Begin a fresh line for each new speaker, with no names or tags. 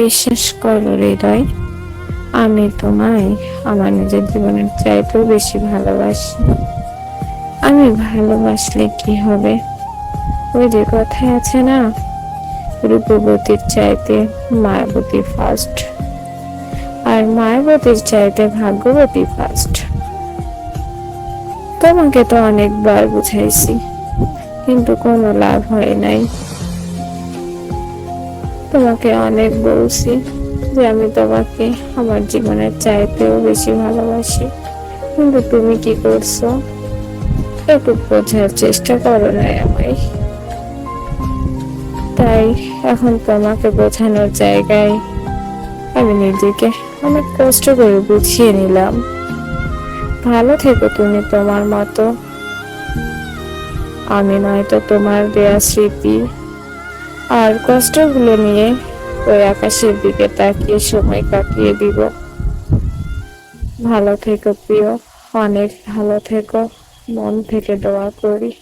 বিশ্বাস করো হৃদয়, আমি তোমায় আমার নিজের জীবনের চাইতেও বেশি ভালোবাসি। আমি ভালোবাসলে কি হবে, ওই যে কথায় আছে না, রূপবতীর চাইতে মায়াবতী ফার্স্ট, আর মায়াবতীর চাইতে ভাগ্যবতী ফার্স্ট। তোমাকে তো অনেকবার বুঝাইছি, কিন্তু কোনো লাভ হয় নাই। তোমাকে অনেক বলছি যে আমি তোমাকে আমার জীবনের চাইতেও বেশি ভালোবাসি, কিন্তু তুমি কি করছো? একটু বোঝার চেষ্টা করো নাই আমায়। তাই এখন তোমাকে বোঝানোর জায়গায় আমি নিজেকে অনেক কষ্ট করে বুঝিয়ে নিলাম। ভালো থেকো তুমি তোমার মতো। আমি নয়তো তোমার দেয়া স্মৃতি আর কষ্টগুলো নিয়ে ওই আকাশের দিকে তাকিয়ে সময় কাটিয়ে দিব। ভালো থেকো প্রিয়, অনেক ভালো থেকো, মন থেকে দোয়া করি।